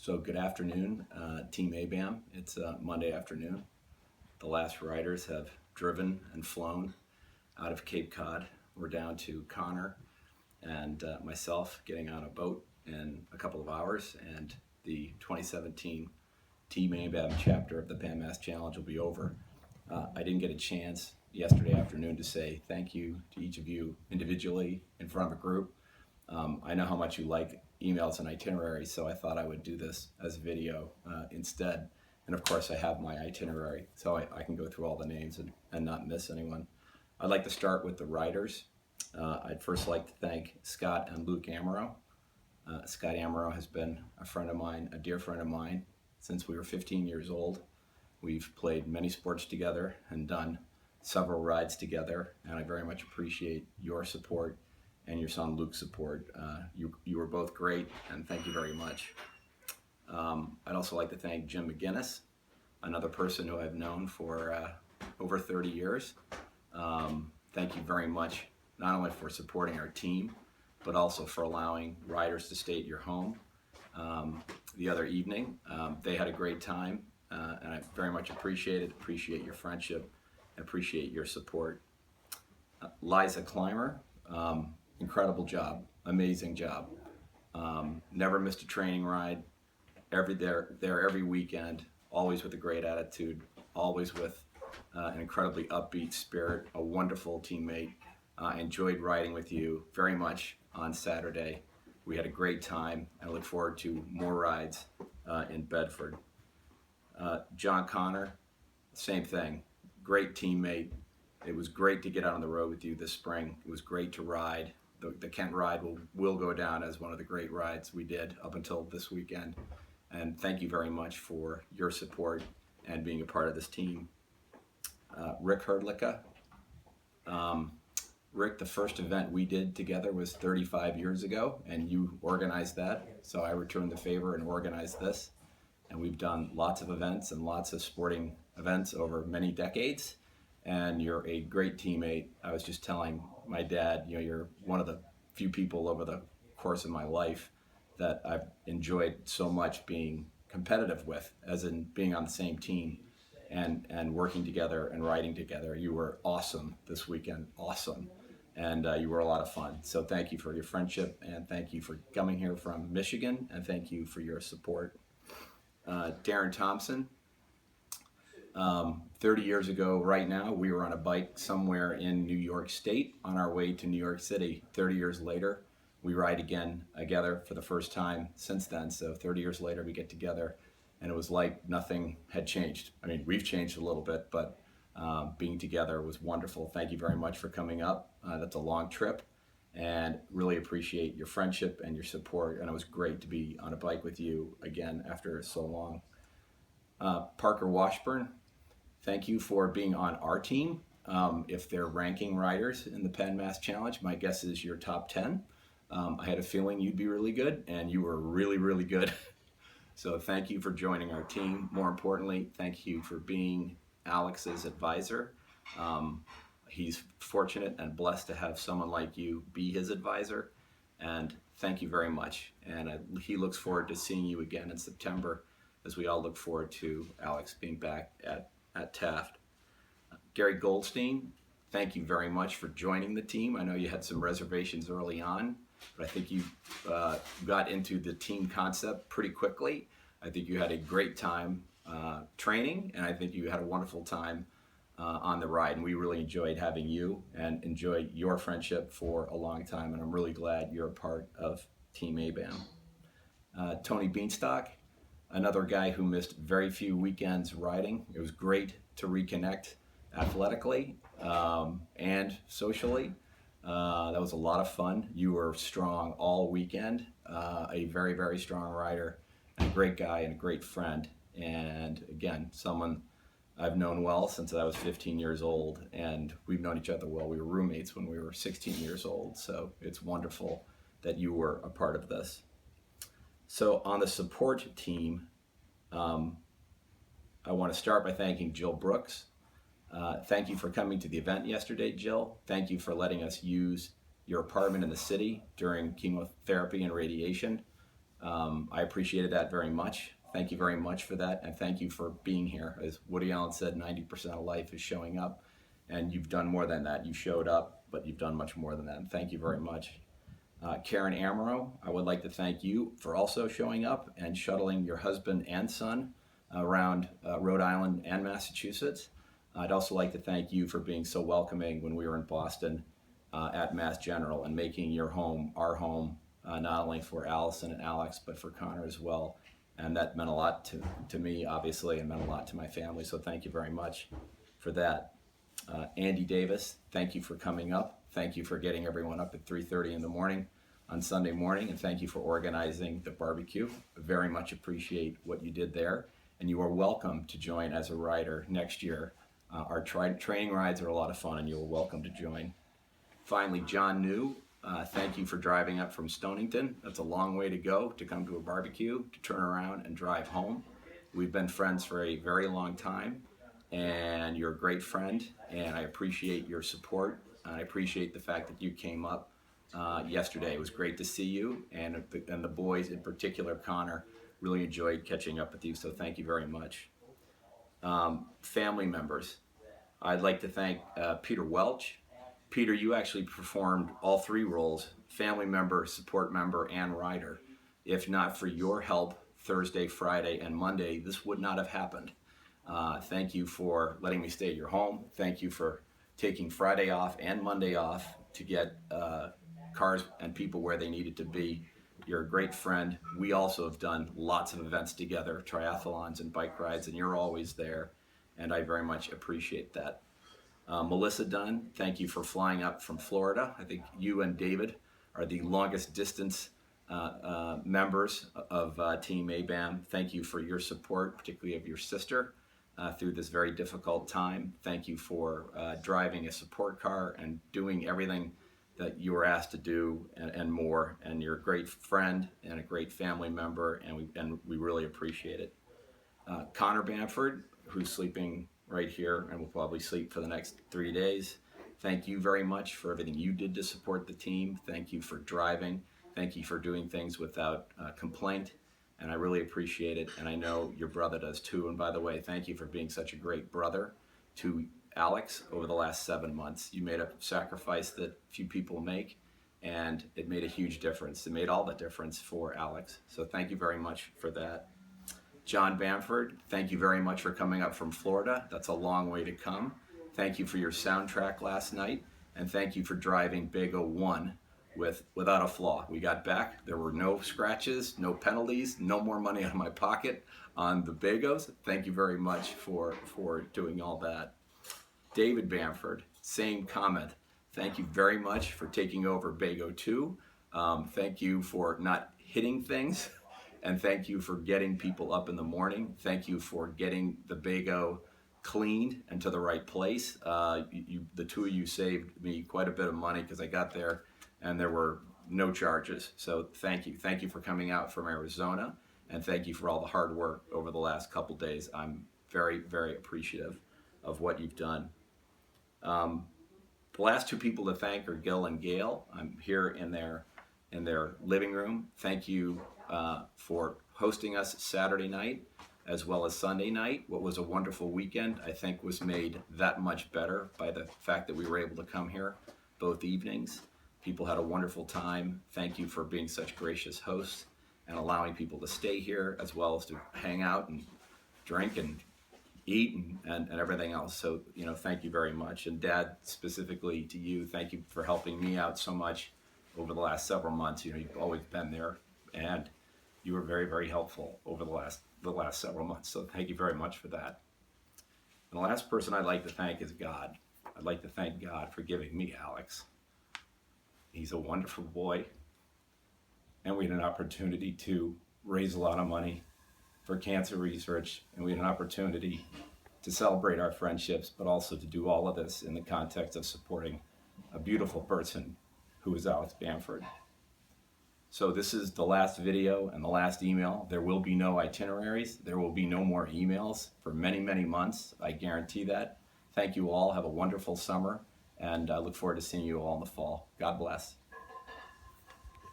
So good afternoon, Team ABAM. It's Monday afternoon. The last riders have driven and flown out of Cape Cod. We're down to Connor and myself getting on a boat in a couple of hours, and the 2017 Team ABAM chapter of the PAMAS Challenge will be over. I didn't get a chance yesterday afternoon to say thank you to each of you individually in front of a group. I know how much you like emails and itineraries, so I thought I would do this as a video instead. And of course I have my itinerary, so I can go through all the names and not miss anyone. I'd like to start with the riders. I'd first like to thank Scott and Luke Amaro. Scott Amaro has been a friend of mine, a dear friend of mine, since we were 15 years old. We've played many sports together and done several rides together, and I very much appreciate your support and your son Luke's support. You were both great, and thank you very much. I'd also like to thank Jim McGinnis, another person who I've known for over 30 years. Thank you very much, not only for supporting our team, but also for allowing riders to stay at your home the other evening. They had a great time, and I very much appreciate your friendship, and appreciate your support. Liza Clymer, incredible job, amazing job. Never missed a training ride. There every weekend, always with a great attitude, always with an incredibly upbeat spirit, a wonderful teammate. I enjoyed riding with you very much on Saturday. We had a great time. I look forward to more rides in Bedford. John Connor, same thing, great teammate. It was great to get out on the road with you this spring. It was great to ride. The Kent ride will go down as one of the great rides we did up until this weekend. And thank you very much for your support and being a part of this team. Rick Herdlicka. Rick, the first event we did together was 35 years ago, and you organized that. So I returned the favor and organized this. And we've done lots of events and lots of sporting events over many decades. And you're a great teammate. I was just telling my dad, you're one of the few people over the course of my life that I've enjoyed so much being competitive with, as in being on the same team and working together and riding together. You were awesome this weekend, awesome. And you were a lot of fun. So thank you for your friendship, and thank you for coming here from Michigan, and thank you for your support. Darren Thompson. 30 years ago right now, we were on a bike somewhere in New York State on our way to New York City. 30 years later, we ride again together for the first time since then. So 30 years later, we get together, and it was like nothing had changed. I mean, we've changed a little bit, but being together was wonderful. Thank you very much for coming up. That's a long trip, and really appreciate your friendship and your support. And it was great to be on a bike with you again after so long. Parker Washburn, thank you for being on our team. If they're ranking riders in the PAMAS Challenge, my guess is you're top 10. I had a feeling you'd be really good, and you were really, really good. So thank you for joining our team. More importantly, thank you for being Alex's advisor. He's fortunate and blessed to have someone like you be his advisor, and thank you very much. And he looks forward to seeing you again in September, as we all look forward to Alex being back at Taft. Gary Goldstein, thank you very much for joining the team. I know you had some reservations early on, but I think you got into the team concept pretty quickly. I think you had a great time training, and I think you had a wonderful time on the ride, and we really enjoyed having you and enjoyed your friendship for a long time, and I'm really glad you're a part of Team ABAM. Tony Beanstock, another guy who missed very few weekends riding. It was great to reconnect athletically and socially. That was a lot of fun. You were strong all weekend, a very, very strong rider, and a great guy and a great friend. And again, someone I've known well since I was 15 years old, and we've known each other well. We were roommates when we were 16 years old, so it's wonderful that you were a part of this. So on the support team, I want to start by thanking Jill Brooks. Thank you for coming to the event yesterday, Jill. Thank you for letting us use your apartment in the city during chemotherapy and radiation. I appreciated that very much. Thank you very much for that, and thank you for being here. As Woody Allen said, 90% of life is showing up, and you've done more than that. You showed up, but you've done much more than that, and thank you very much. Karen Amaro, I would like to thank you for also showing up and shuttling your husband and son around Rhode Island and Massachusetts. I'd also like to thank you for being so welcoming when we were in Boston at Mass General and making your home our home, not only for Allison and Alex, but for Connor as well. And that meant a lot to me, obviously, and meant a lot to my family. So thank you very much for that. Andy Davis, thank you for coming up. Thank you for getting everyone up at 3:30 in the morning on Sunday morning, and thank you for organizing the barbecue. Very much appreciate what you did there. And you are welcome to join as a rider next year. Our training rides are a lot of fun, and you are welcome to join. Finally, John New, thank you for driving up from Stonington. That's a long way to go to come to a barbecue, to turn around and drive home. We've been friends for a very long time, and you're a great friend, and I appreciate your support. I appreciate the fact that you came up yesterday. It was great to see you, and the boys, in particular, Connor, really enjoyed catching up with you, so thank you very much. Family members, I'd like to thank Peter Welch. Peter, you actually performed all three roles, family member, support member, and rider. If not for your help Thursday, Friday, and Monday, this would not have happened. Thank you for letting me stay at your home. Thank you for taking Friday off and Monday off to get cars and people where they needed to be. You're a great friend. We also have done lots of events together, triathlons and bike rides, and you're always there, and I very much appreciate that. Melissa Dunn, thank you for flying up from Florida. I think you and David are the longest distance members of Team ABAM. Thank you for your support, particularly of your sister, through this very difficult time. Thank you for driving a support car and doing everything that you were asked to do and more. And you're a great friend and a great family member, and we really appreciate it. Connor Bamford, who's sleeping right here and will probably sleep for the next 3 days. Thank you very much for everything you did to support the team. Thank you for driving. Thank you for doing things without complaint. And I really appreciate it. And I know your brother does too. And by the way, thank you for being such a great brother to Alex over the last 7 months. You made a sacrifice that few people make, and it made a huge difference. It made all the difference for Alex. So thank you very much for that. John Bamford, thank you very much for coming up from Florida. That's a long way to come. Thank you for your soundtrack last night, and thank you for driving Bago 1 without a flaw. We got back, there were no scratches, no penalties, no more money out of my pocket on the Bagos. Thank you very much for doing all that. David Bamford, same comment. Thank you very much for taking over Bago 2. Thank you for not hitting things. And thank you for getting people up in the morning. Thank you for getting the Bago cleaned and to the right place. The two of you saved me quite a bit of money because I got there and there were no charges. So thank you. Thank you for coming out from Arizona, and thank you for all the hard work over the last couple days. I'm very, very appreciative of what you've done. The last two people to thank are Gil and Gail. I'm here in their living room. Thank you for hosting us Saturday night as well as Sunday night. What was a wonderful weekend, I think, was made that much better by the fact that we were able to come here both evenings. People had a wonderful time. Thank you for being such gracious hosts and allowing people to stay here as well as to hang out and drink and eat and everything else. So, thank you very much. And Dad, specifically to you, thank you for helping me out so much over the last several months. You've always been there, and you were very, very helpful over the last several months. So thank you very much for that. And the last person I'd like to thank is God. I'd like to thank God for giving me Alex. He's a wonderful boy, and we had an opportunity to raise a lot of money for cancer research, and we had an opportunity to celebrate our friendships, but also to do all of this in the context of supporting a beautiful person who is Alex Bamford. So this is the last video and the last email. There will be no itineraries. There will be no more emails for many, many months. I guarantee that. Thank you all. Have a wonderful summer, and I look forward to seeing you all in the fall. God bless.